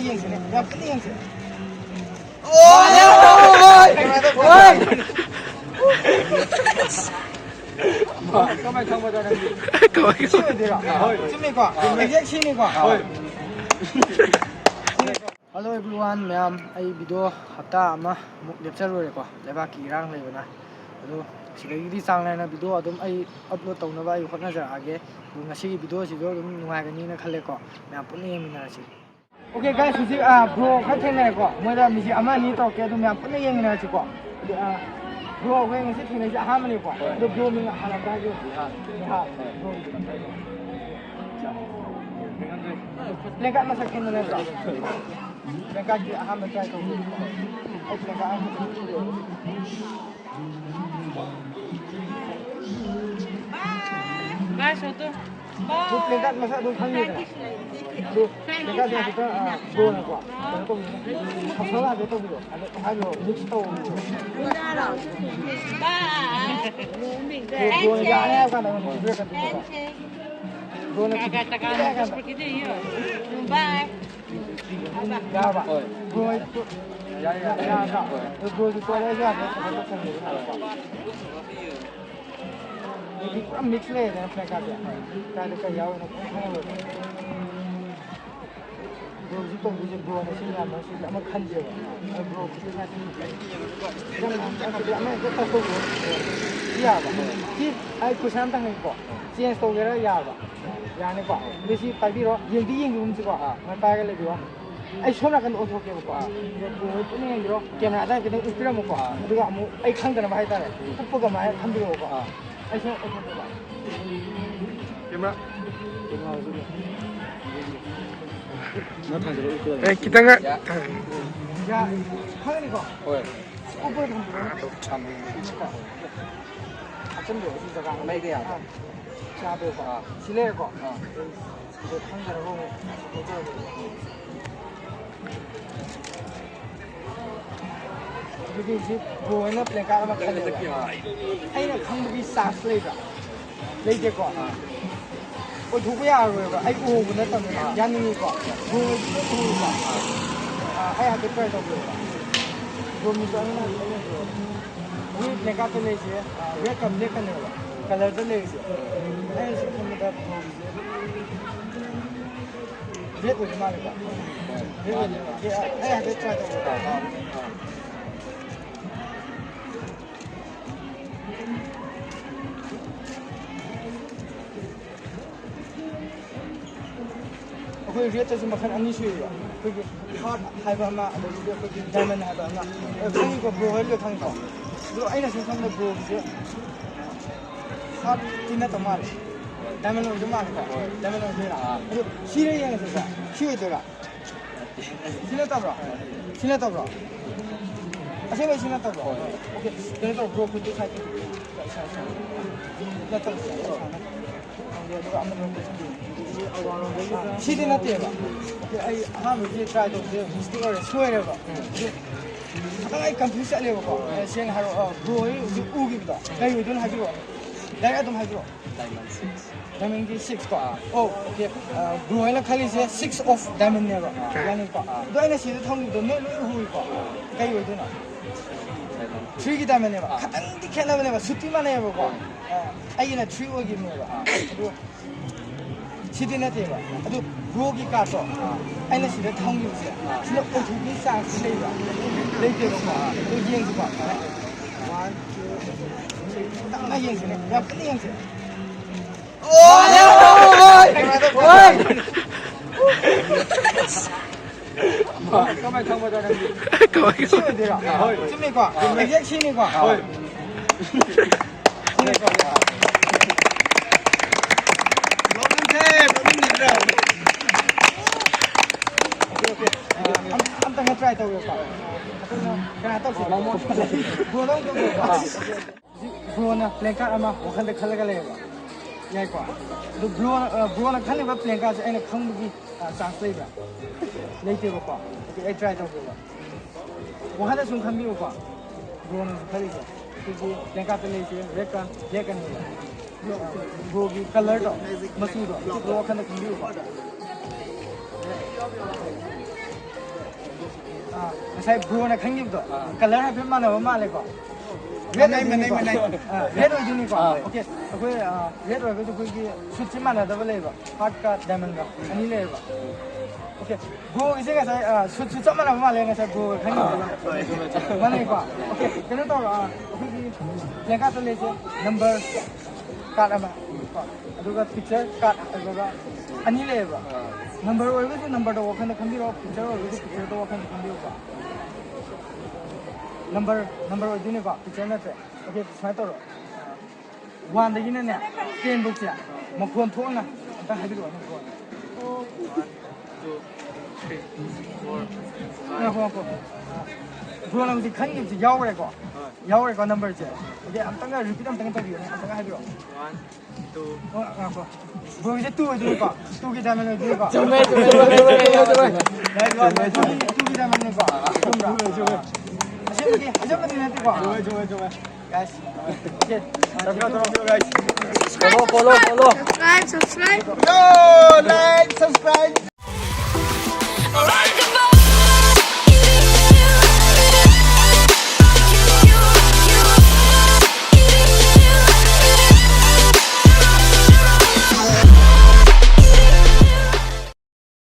ရင်စနေရပနေရင်စโอ้ยก็ไม่ทำมาตอนนั้นก็ไม่ชิมเลยอ่ะชิมดีกว่าไม่ใช่ชิมดีกว่า Hello everyone แม่ไอ้วิดีโอฮัตตามามุกเล็บเชื่อเลยกว่าแล้วว่ากี่ร่างเลยนะดูสิ่งที่สร้างเลยนะวิดีโอഅതുംไอ้อัพโหลดตรงนั้นว่าอยู่คนน่าจะอาเกดูงั้นสิวิดีโอสิดูഅതുംง่ายกันนี่นะคันเลยก็แม่ปุ่นนี่มีนะสิ Okay guys สิbro เขาเทนเลยก็เมื่อเรามีสิอามานี่ต่อแกดูแม่ปุ่นนี่มีนะสิก็bro เว้ยงั้นสิเทนเลยสิอามานี่ก็ดู bro มีหาอะไรได้อยู่ฮะ bro เล่นกันมาสักแค่นั้นแหละเล่นกันที่อาหารมันใจตรงนี้ไอ้เล่นกันอาหารมันVai, soltou. ดูเล่นกันมาสักดูครั้งนี้นะดูเล่นกันที่เขาโดนกว่าตรงนี้เขาสลับไปตรงนี้อันนี้มิกซ์โต้โดนยาเนี่ยกันนะมันเรื่องกันตัวโดนกันกัน Vai. Ya va. Voy. Ya. Voy to toilet ya. Ini kan mix le na flex ka. Ka ka yaw na ko lo. Bro ji tong ji bro na sin ya ma sin ma khan je. Bro ki na sin. Jang na ka ya ma ka ko ko. Ya va. Ki ai ku sam tang ko. Sin so ge ra ya va. Ya ne ko. Ni si pai bi ro yin bi yin yu ji ko. Ma pa ga le bi ro. ไอ้ชนกันโอโทเกมกว่าดูนี่ไงอยู่เกมน่ะได้เป็นอุปกรณ์มากว่าดูว่ามูไอ้ข้างกันมาให้ได้ปุ๊บก็มาทำดีกว่าไอ้ชนโอโทเกมเกมละkita nggak ya hal ini kok apa yang macam itu sih sekarang baik ya siapa kok sile kok itu kan cara ngomong jadi sih buahnya pelengkap apa kali ya? Ayo kamu bisa selera, lagi kok. Oh juga ya, ayo bener tuh, jangan ini kok. Buah itu kok. Ayo ada apa itu buah? Buah misalnya ini pelengkap tuh lagi, dia kamu kan ya, kalau tuh lagi. Ayo sih kamu dapat buah. Dia tuh gimana kok? Dia ayo ada apa itu buah? कोई rate से मखन अन्नी से या कोई heart है बना other कोई diamond है बना कोई को ब्रो है लो थंग को जो आइना से थंग ब्रो से हार्ट तीन तो मार डायमंड जो मार का डायमंड जो ना सीरे ये से सा सीरे तो का सीने तो ब्रो ऐसे में सीने तो ब्रो ओके देने तो ब्रो को दिखाई ना तो 시대 나때가 아이 하면 이제 트라이도 스티커를 소외해 봐. 아이 컴퓨터 알려 봐. 생 하러 브로이 우기다. 내가 이돈 하기로. 내가 좀 하기로. Diamond 6 거. 오, 오케이. 브로이는 칼리 이제 6 of diamond 내가. 야는 거. 너네 시대 통도 너 후이 거. 내가 이돈. 트리기 다음에 내가 간디 캐나면 내가 수티만 해 보고. 아이는 트리 오기 내가. 그리고 시대나 대봐. 아주 브로기 가서 아이는 시대 통이 있어. 진짜 어떻게 상 시대가. 레이드가 또 여행지 봐. 딱 여행지네. 야, 끝 여행지. 오!ก็ไม่ทำมาตอนนั้นชิมเลยอ่ะชิมดีกว่าไม่ใช่ชิมดีกว่าชิมดีกว่าAntara try tahu ya Pak. Karena tahu sih. Bro dong tuh Pak. Bro na pelengkap ama bukan dekal kali ya Pak. Ya Pak. Itu bro na kali Pak pelengkap saya ini kamu begini translate Pak. Lagi tu Pak. Oke, try tahu Pak. Bukan ada sungkan biu Pak. Bro na kali ya. Itu pelengkap lagi rekan ni. Bro ki color tu masuk tu. Bro kan ada biu Pak. sai bro na khang gib do color ha phe ma na ma le ko red red ro ni ko okay akoi red ro ko ki switch ma na da le ba heart ka diamond ka ani le ba okay bro ise ka sai switch cha ma na ma le na sai bro khang gib ma ne ko okay kene to akoi ki len ka to le che number card ama ko aduga picture card aduga ani le ba number ro ko number do wakhan khang ro picture ro ko picture do wakhan khang ro ba number ro ni ko picture na pe okay sai to ro one de ni ne ten book ya ma phone thong na ta ha bi ro na ko 1 2 3 4 5 ko bro na di khang gi yaw re ko number che okay am tang ga repeat am tang ta bi am tang ha bi ro 1 2 ko bro je tu ni ko tu ki da me ni ko jome dai ko tu ki da me ni ko jom ra Jom ni nanti ko. Jom. Guys. Okay. Guys. Follow. Subscribe. Yo, like, subscribe.